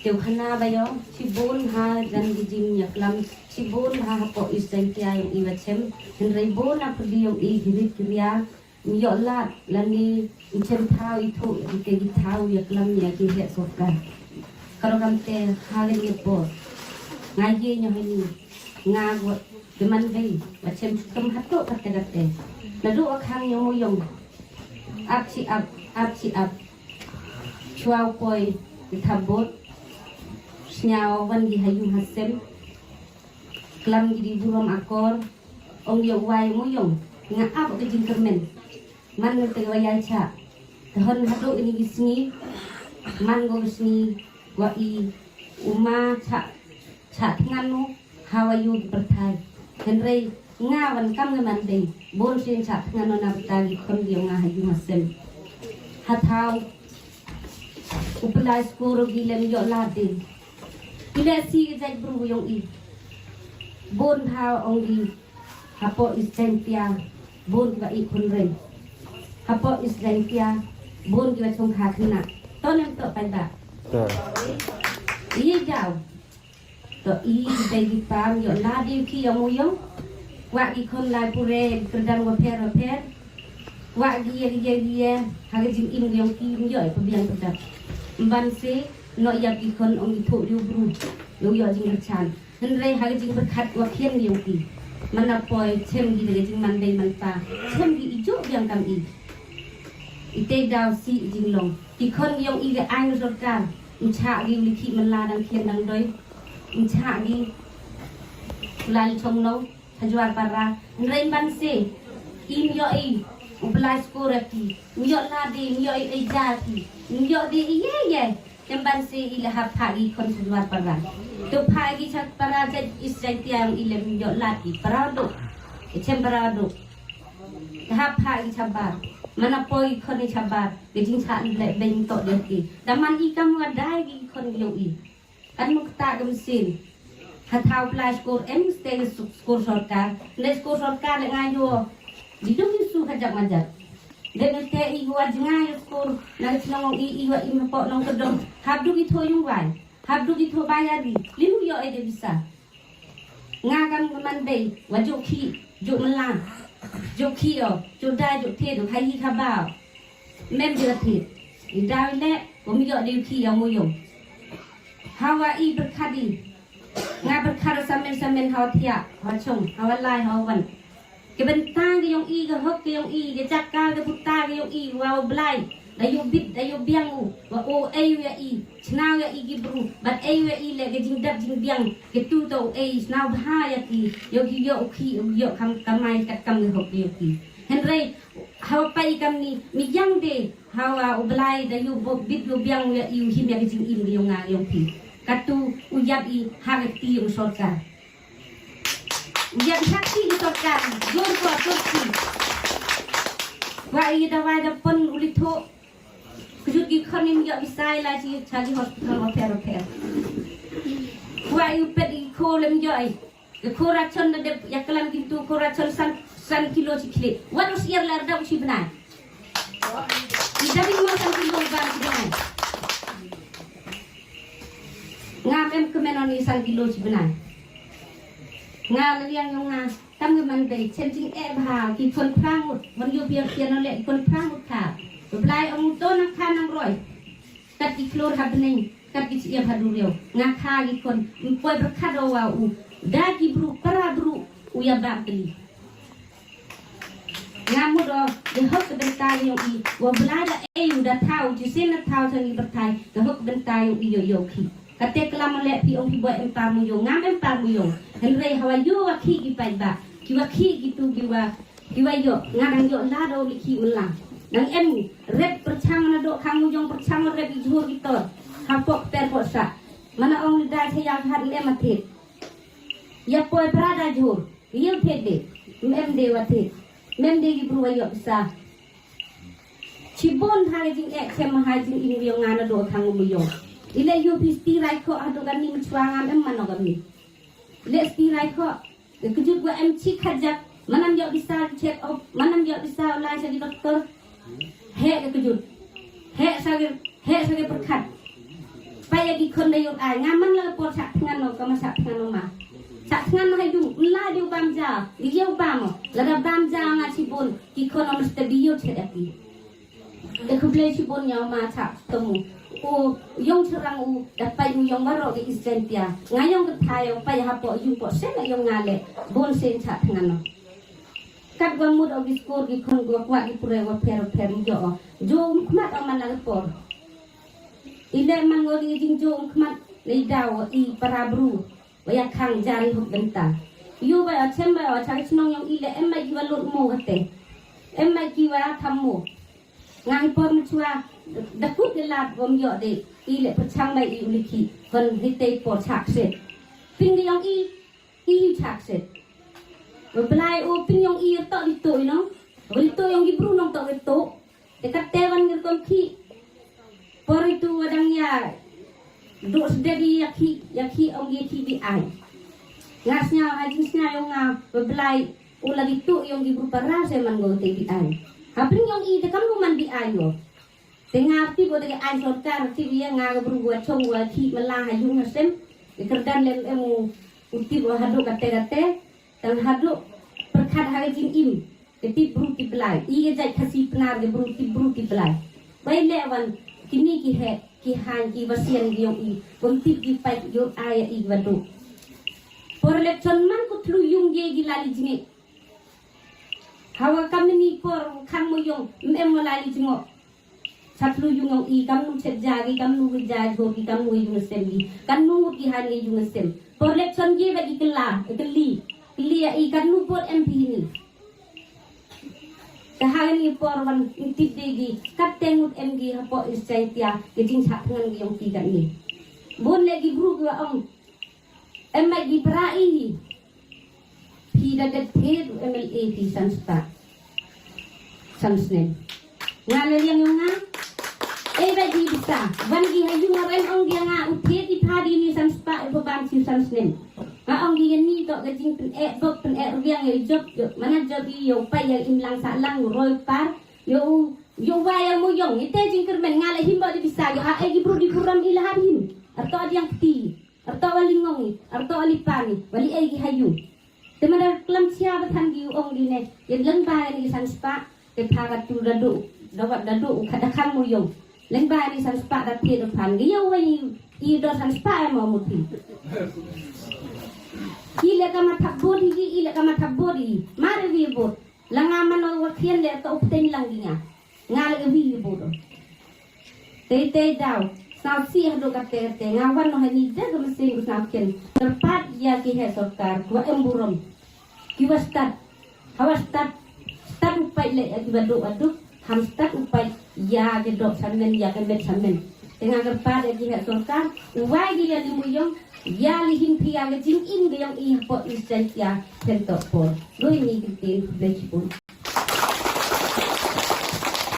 Teu khana bayo sibun ha jan gijing yaklam sibun ha po isentia yung iwachem henrei bon na pudi yung I girit kriya yo lat lani inchem thau itu ke githau yaklam ya ki he sokka kalau kamte halen ye po ngaji nyo hini ngagot deman dei macem kem hato kate nadu akhang yo moyong ap si ap chuau poi thabot Nyawa wan di hayung hasem klam di burom akor ong yo wai moyong nga ap ke jing kermen man te wayal cha tahon hado ini gisni man go gisni wa I uma cha nganu hawayu perthai henrei nga wan kam ngan dei bon sin cha nganu na perthai kon di nga hayung hasem hathau upalai skoro gilen yo lade Ila si jai bru yung I bon thao ong I hapo isentia bon wa I kunren hapo isentia bon wa chong kha khina to nem to pai ba I jao to I dei di pam yo la di ki yo moyong wa I kon lai pure perdang wa per wa gi ha ge jing im yong ki yo pa biang pedat ban se no yap ikon ong itu yu bru yu yo jing chan henrei ha jing berkat wa khien yu ki mana poi chem gi de jing man dei man pa chem gi ijo yang kam I ite daw si jing long ikon yong I ge ai no ka cha gi likhi man la dang khien dang doi cha gi lai chong no hajwar para henrei ban se im yo I ublai skorati yo la de yo I jati yo de ye Temban si ilahap pagi konsulat para. Tu pagi cat para cat isai tiang ilem yo lagi parado. Icem parado. Tahap pagi cabar. Mana poi koni cabar. Gejing sa le beng to deki. Daman ikam ngadai gi kon yo I. Kan mukta gemsin. Hathau plai skor stay skor sorkar. Le skor sorkar le ngayo. Didung isu hajak majak. Dengan te iwa jengai skor na sinong iwa impo nong kedong habdu gitu yung wai habdu gitu bayari limu yo ede bisa ngakan mandai wajok ki jok melang jok ki yo jok dai jok te do khai khabao mem je thit idai le komi yo de ki yo moyong hawa I berkhadi nga berkhar samen haw thia haw chong haw lai haw wan cái bên ta cái yong I cái hốc cái yong I cái chặt ca cái puta cái yong I vào blai đại yo bit đại yo biang u và o ai we I snao we I cái bru but ai we I le cái jing dap jing biang cái tu to ai snao bha ya ki yo ki yo khi yo kam kamai kat kam cái hốc yo ki henrei hawa pai kam ni mi yang de hawa o blai đại yo bit yo biang we I him ya cái jing im cái yong nga yong ki katu uyap I ha cái ti yo sorka Yang sakti ditorkan, jor kuat turki. Wa I dawai da pon ulitho. Kujut gi khonim yo bisai la chi chali hospital repair. Wa I pet I kolem yo ai. Ke korachon da de yaklan gitu korachon san kilo cikle. Wa us yer lar da usi benai. Ida bi mo san kilo bar benai. Ngam kemenoni san kilo benai. Nga liang yung nga tam cái man day chen ching e bha ki kon prang mộtวันyo biang kian no le kon prang một ka blai ong to na kha nang roi kat ki klor ha bening kat ki chia ha du reu nga kha ki kon poi ba kha do wa u da ki bru para bru u ya ba kli nga mu do de hok ben ta yo I wa blai da e u da thau ji sen na thau thang I berthai de hok ben ta yo I yo ki kate kelam le pi ong pi boy empar mu yo ngam empar mu yo henrei hawa yo wa ki ki pai ba ki wa ki gitu ki wa yo ngadang yo la do li ki ulang nang em rep perchang na do khang mu jong perchang rep I jhur ki to hapok per po sa mana ong da thaya hat le mathit ya poi prada jhur yo the de mem de wa the mem de ki bru yo sa chibon ha jing ek sem ha jing in yo ngana do khang mu yo ile yo pisti rai ko ado kan ni mchuanga em manogami le sti rai ko kejut gua em cik hajak manam yo bisa check up manam yo bisa lai sa doktor he kejut he sa perkat paya gi kon dayot ai ngaman la por sak tngan no ka masak tngan no ma sak tngan no hayung la diu bam ja diu bam la da bam ja nga sibon ki kon no mesti biyo chedaki de kuble sibon nya ma sak temu o yong serang u dapat yong maro di isentia ngayong ketayo paya hapo yung po sen yong ngale bon sen sak tngan no kat gua mud obis kor gi kon gua kwa gi pure wa per jo jo mat aman la por ile mangori jing jo mat le daw I parabru waya khang jari hok benta yu ba achem ba chang chnong yong ile emma gi wa lot mo hate emma gi wa thammo ngang por chua dakut de lat bom yo de ile pachang mai I uliki kon hite por chak set ping yong I chak set Belai o pinyong iyo to dito no. Dito yung gibru nong to dito. Dekat tewan ngirkom ki. Por itu wadang ya. Do sedari yaki ong yaki di ai. Ngasnya ajinsnya yung belai o lagi to yung gibru para se mango te di ai. Hapin yung I dekam mo man di ai yo. Tengah ti bo de ai sorkar ti biya nga gibru buat chong wa ki malah hayung hasem. Ikerdan lem emu uti bo hadu kate dan haduk perkat hari jing im keti bruti belai I jai kasih penar ge bruti belai bai lewan kini ki he ki han ki wasian gi yong I bonti ki pai yo aya I wadu por lepson man ko tlu yung ge gi lali jingi hawa kami ni por khang mo yong em mo lali jingo satlu yung yong I kam nu chet jagi kam nu jaj ho ki kam nu yung sem gi kan nu ki han ge yung sem por lepson ge ba gi kala ekeli Lia ikan luput MP ini. Sehari ini porwan intip degi katengut MG hapo isaitia kejing sak dengan yang tiga ini. Bon lagi guru gua om. Lagi berai. Tidak ada head MLA di Sansta. Sansnen. Ngalir yang bagi bisa. Bagi hayung orang ong dia utie di padi ni Sanspa beban si Sansnen. Ong gi ni to gajing pen riang ye job mana job yo pa ya imlang sa lang roy par yo wayal mo yong ite jing kermen ngale himba di bisa yo gi bro di kuram ilahan him arto adiang ti arto walingong arto alipani wali gi hayung te mana klam sia bathan gi ong di ne ye leng ba ni san spa te phagat tu dadu dawat dadu khada kham mo yong leng ba ni san spa da te do phan gi yo wai I do san spa mo muti Ile kama tabodi ile kama tabodi mare vi bot langa mano wakien le to upten langinya ngale vi bot te daw sao si hado kate ngawan no hani jaga mesin usapken terpat ya ki he sorkar wa emburom ki wastat hawastat stat upai le ki badu ham stat upai ya ge dok sanmen ya ke met sanmen tengah kerpat ya ki he sorkar wai gi ya limuyong ya lihin pia le jing in ge yang I po isaitia tentok por lo ini kitin bejpun